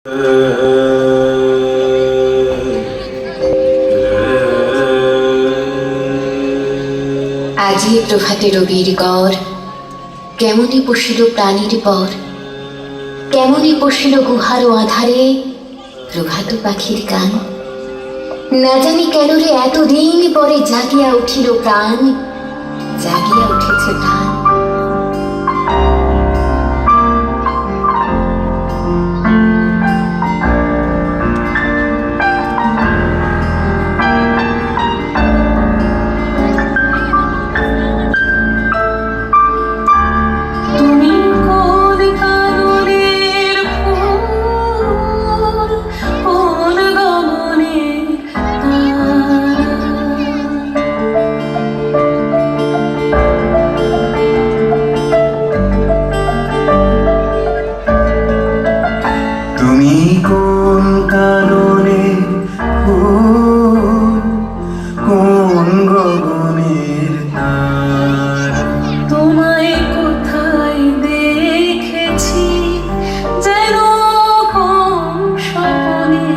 আজি প্রভাতে রবির গড়, কেমনই পশিল প্রাণীর পর, কেমনই পশিল গুহার আধারে প্রভাত পাখির গান। না জানি কেন রে এতদিন পরে জাগিয়া উঠিল প্রাণ, জাগিয়া উঠেছে প্রাণ। তুমি কোন কারণে ফুল, কোন গগনের তারা? তোমায় কোথায় দেখেছি যেন কোন স্বপ্নে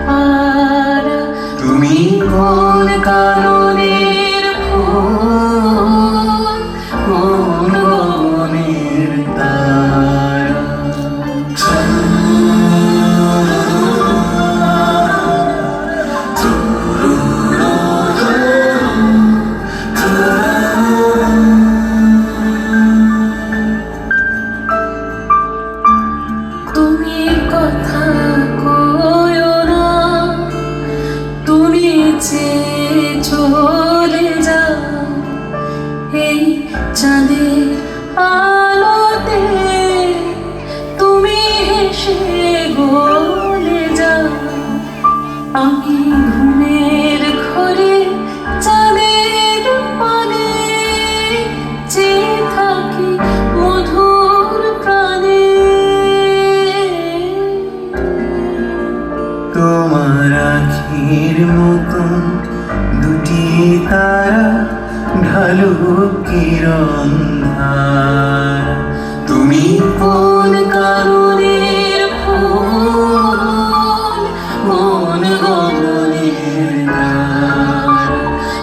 পারা। তুমি কোন কারণের ফুল, কোন গগনের তারা? তুমি কথা কয়ো না, তুমি যে চলে যাও এই চাঁদের আলোতে, তুমি হেসে গলে যাও। আমি ঘুমের ঘরে চাঁদের পানে চেয়ে থাকি মধুর প্রাণে। তোমার আখির মতন দুটি তারা ঢালু কিরণ ধারা। তুমি কোন কারণের ফুল, কোন গগনের তারা?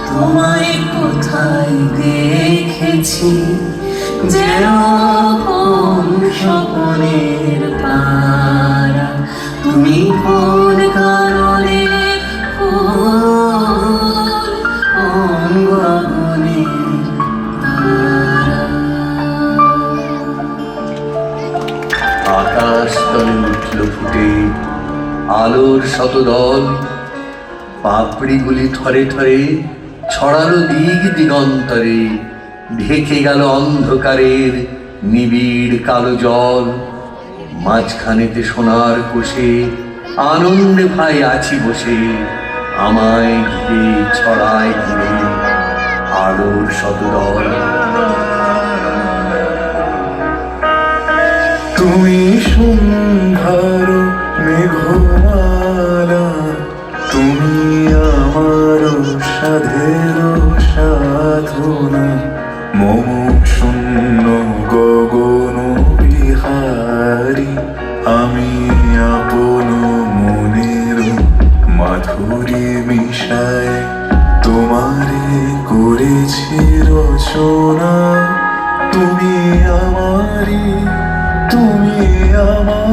তোমায় কোথায় দেখেছি যেন কোন স্বপ্নের পারা? তুমি কোন কারণের ফুল, কোন গগনের তারা? আকাশ তলে উঠল ফুটে আলোর শতদল, পাপড়িগুলি থরে থরে ছড়ালো দিক দিগন্তরে, ঢেকে গেল অন্ধকারের নিবিড় কালো জল। মাঝখানেতে সোনার কোষে আনন্দে ভাই আছি বসে, আমায় ঘিরে ছড়ায় ঘিরে আলোর শতদল। তুমি সুন্দর মেঘমালা, তুমি আমার সাধের সাধনা, মম শূন্য গগন বিহারী। আমি আপন মনের মাধুরী মিশায় তোমারে করেছি রচনা। তুমি আমারি, তুমি আমার।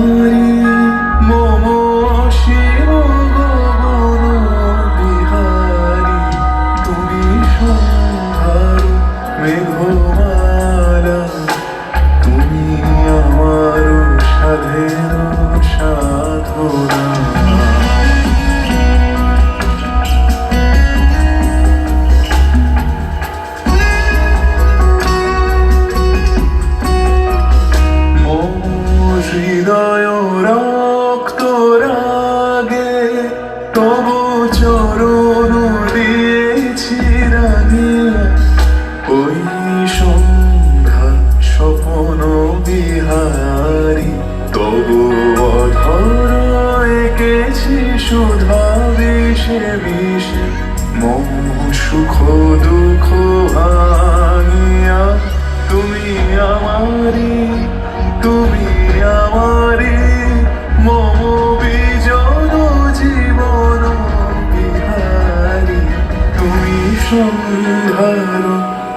সুন্দর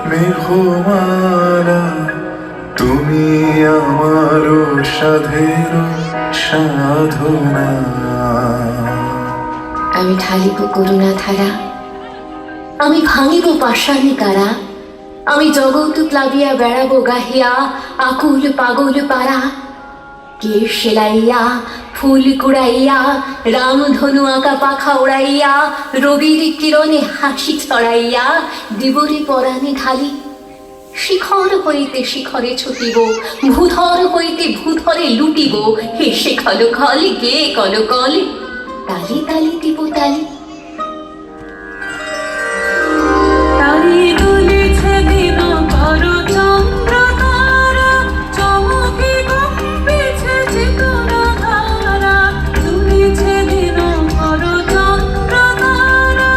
মেঘমালা, তুমি আমার সাধের সাধনা। আমি ঢালিব করুণা ধারা, আমি ভাঙিব পাষাণী কারা, আমি জগৎ প্লাবিয়া বেড়াবো গাহিয়া আকুল পাগল পারা। কে সেলাইয়া ফুল কুড়াইয়া, রামধনু আঁকা পাখা উড়াইয়া, রবির কিরণে হাসি ছড়াইয়া দিবরে পরাণে ঢালি। শিখর হইতে শিখরে ছুটিব, ভূধর হইতে ভূধরে লুটিব, হেসে খল খল গে কল কল, তালি তালি দিব তালি। তারি দুলিছে দিন কর চন্দ্র তারা, চমকে কম্পিছে চেতন ধারা। দুলিছে দিন কর চন্দ্র তারা,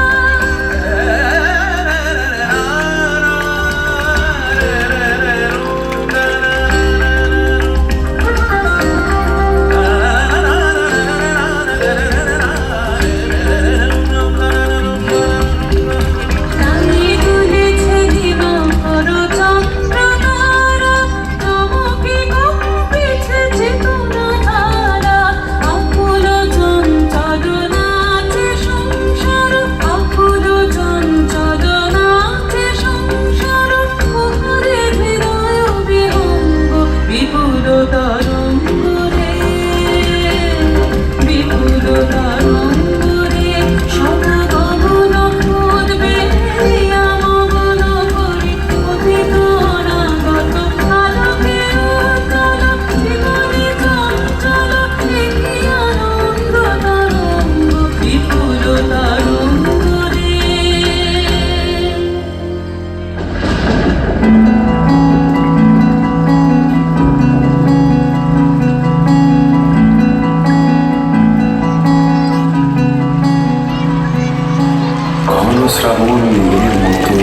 তারি দুলিছে দিন কর চন্দ্র তারা, চমকে কম্পিছে চেতন ধারা। আকুল চঞ্চল নাচে সংসার, আকুল চঞ্চল নাচে সংসার। কুহরে হৃদয় বিহঙ্গ বিপুল তরঙ্গ রে, বিপুল তরঙ্গ রে। সদা গগন উদ্বে দিয়া মগন করি, অতীত অনাগত আলোকে উজ্জ্বল। জীবনে চঞ্চল দেখি আনন্দ তরঙ্গ, বিপুল তরঙ্গ রে। ঘন শ্রাবণ মেঘের মতো,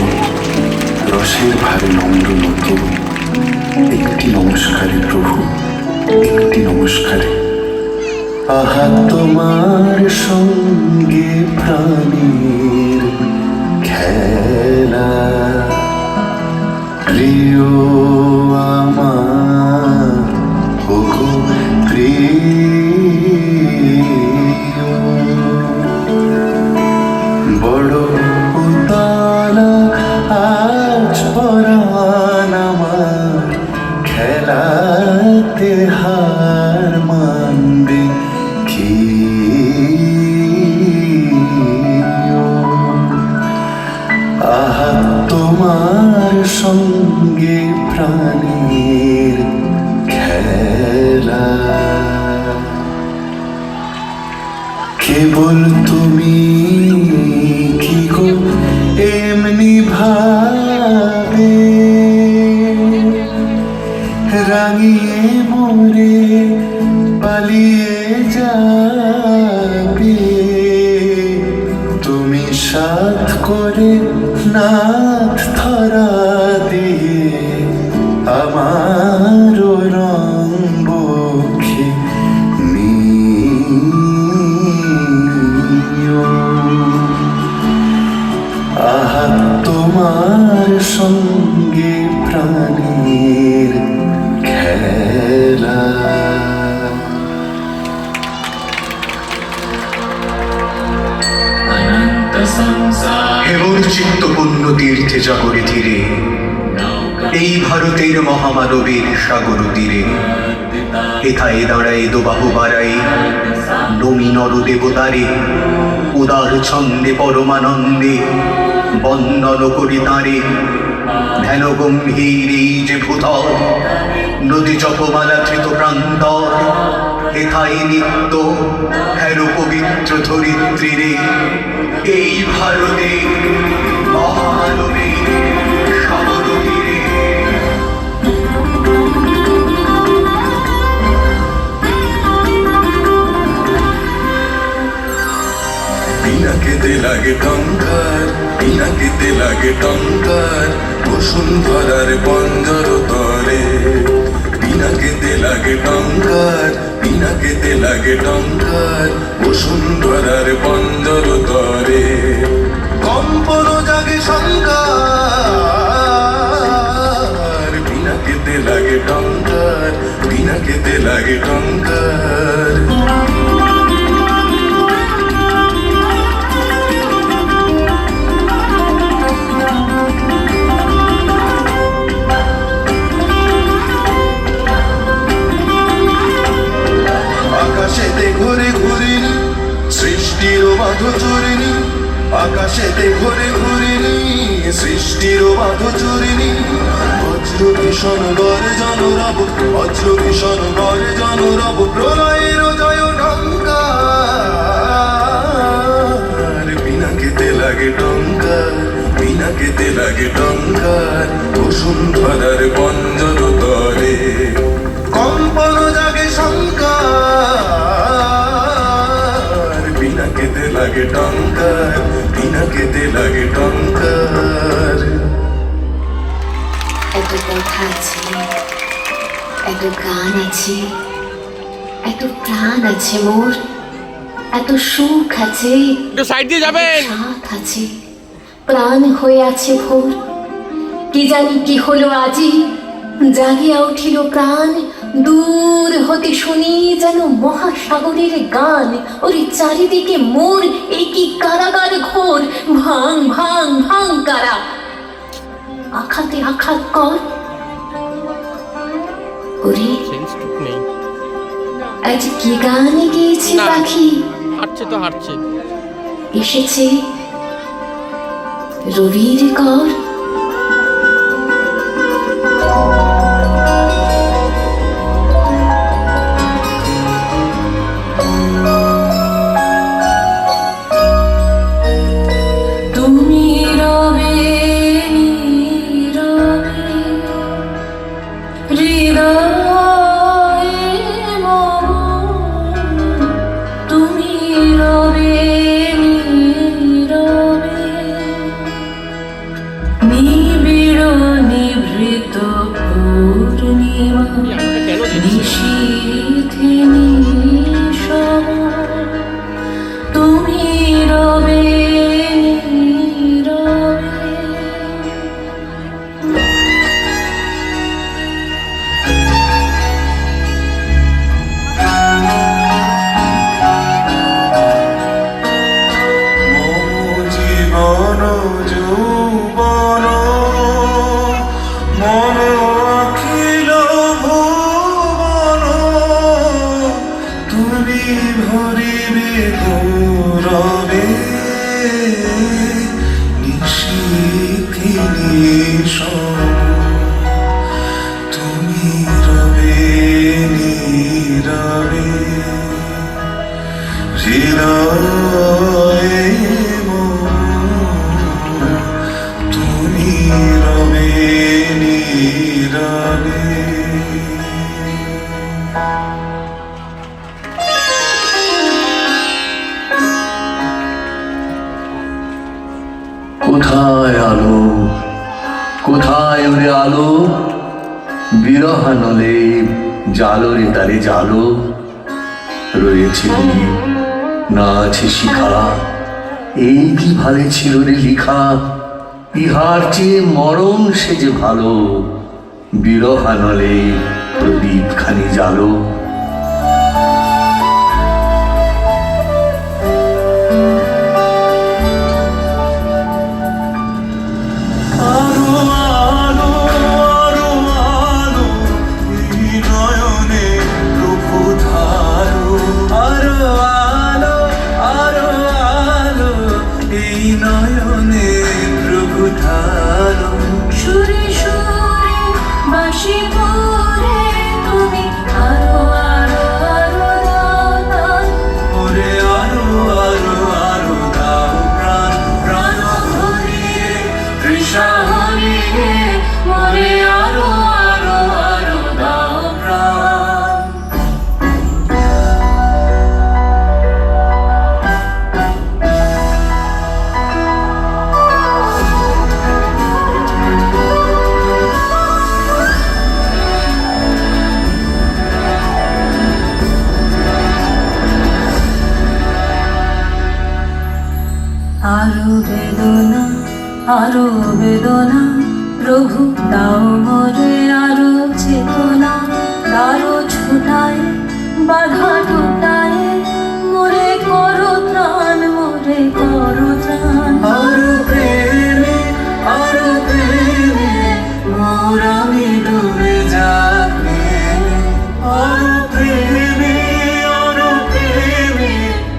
রসের ভারে নম্র মতো, একটি নমস্কারে প্রভু, একটি নমস্কারে। আহা তোমার সঙ্গে প্রাণীর খেলা, প্রিয় আমার ওগো প্রিয়। বড় উতালা আজ পরাণ আমার, খেলাতে হার মানবে কি? আহা তোমার সঙ্গে প্রাণীর খেলা, কেবল তুমি কি গো এমনি ভাবে রাঙিয়ে মোরে পালিয়ে যাবে। তুমি সাথ করে নাথ ধরা দিয়ে আমার রং বক্ষে নিও। আহা তোমার সঙ্গে প্রাণীর খেলা। হেমর চিত্তপূর্ণ তীর্থে জাগরে ধীরে, এই ভারতের মহামানবের সাগর তীরে। হেথায় দাঁড়ায় দোবাহু বাড়াই নমি নর দেবতারে, উদার ছন্দে পরমানন্দে বন্দন করি তাঁরে। ধ্যান গম্ভীর এই যে ভূতল, নদী জপমালা ধৃত প্রান্তর। হেথায় নিত্য হের পবিত্র ধরিত্রী রে, এই ভারতে মহামানবের সাগর তীরে। পিনাকেতে লাগে টঙ্কার, পিনাকেতে লাগে টঙ্কার, বসুন্ধরার পঞ্জর তরে। পিনাকেতে লাগে টঙ্কার, পিনাকেতে লাগে টঙ্কার, বসুন্ধরার পঞ্জর তরে। কম্পন জাগে টঙ্কার পিনাকেতে লাগে টঙ্কার পিনাকেতে লাগে টঙ্কার আকাশেতে ঘুরে ঘুরিনি সৃষ্টির বাঁধ চুরিনি আকাশেতে ঘুরে ঘুরিনি সৃষ্টির বাঁধ চুরিনি বজ্র ভীষণ গর্জন রব বজ্র ভীষণ গর্জন রব প্রলয়ের জয় টঙ্কার পিনাকেতে লাগে টঙ্কার পিনাকেতে লাগে টঙ্কার বসুন্ধরার পঞ্জর তলে কম্পন জাগে শঙ্কার পিনাকেতে লাগে টঙ্কার পিনাকেতে লাগে টঙ্কার এত কথা আছে, এত গান আছে, এত প্রাণ আছে মোর, এত সুখ আছে, একটু সাইড দিয়ে যাবেন। সাথ আছে, প্রাণ হয়ে আছে ভোর। কি জানি কি হলো আজি, জাগিয়া উঠিল প্রাণ, দূর হতে শুনি যেন মহাসাগরের গান। ওরে চারিদিকে মোর এই কি কারাগার ঘোর, ভাঙ ভাঙ ভাঙ কারা, আখাতে আখাত কর। ওরে নেই, আজ কি গান গেয়েছে না। পাখি, হাঁটছে তো হাঁটছে। এসেছে রবির কর। তুমি রবে নীরবে হৃদয়ে মম, তুমি রবে নীরবে নিবিড় নিভৃত পূর্ণিমা কেন দিচ্ছি? নিশীথে নিশম, তুমি রবে নীরবে। মম জীবন যৌবন মন অখিল ভুবন তুমি ভরিবে গৌরবে নিশীথে নিশম তুমি রবে নীরবে হৃদয়ে মম, তুমি রবে নীরবে। কোথায় আলো, কোথায় ওরে আলো, বিরহ নলে জালো রে তারে জালো। রয়েছে দ্বীপ, না আছে শিখা, এই কি ভালে ছিল রে লিখা, ইহার চেয়ে মরণ সে যে ভালো, বিরহানলে প্রদীপ খানি জালো। আরো আলো আরো আলো এই নয়নে প্রভু ধারো আরো আলো আরো আলো এই নয়নে প্রভু ধারো সুরে সুরে বাঁশি পরে তুমি আরো আরো আরো দাও, ওরে আরো আরো আরো দাও প্রাণ প্রাণ ভরিয়ে তৃষা হরিয়ে মরে আরো আরো আরো দাও প্রাণ। আরো বেদনা আরো বেদনা প্রভু দাও মোরে আরো চেতনা দারো ছুটায় বাধা টুটায় মোরে করো ত্রাণ মোরে করো ত্রাণ আরো প্রেমে মোর আমি ডুবে যাবে আরো প্রেমে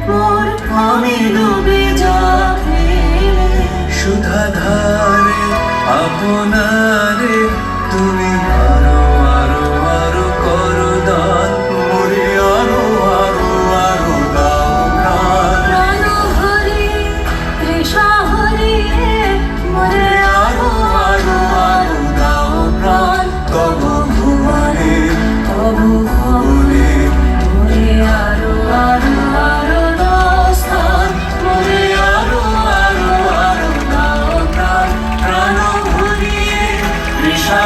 মোর আমি ডুবে যাবে সুধাধারে আপনারে তুমি আরো আরো আরো করো দান মোরে আরো আরো আরো দাও প্রাণ প্রাণ হরি তৃষা হরি মোরে আরো আরো আরো দাও প্রাণ তব ভুবনে তবু ভবনে মোরে আরো আরো আরো দাও স্থান মোরে আরো আরো আরো দাও প্রাণ প্রাণ ভরিয়ে তৃষা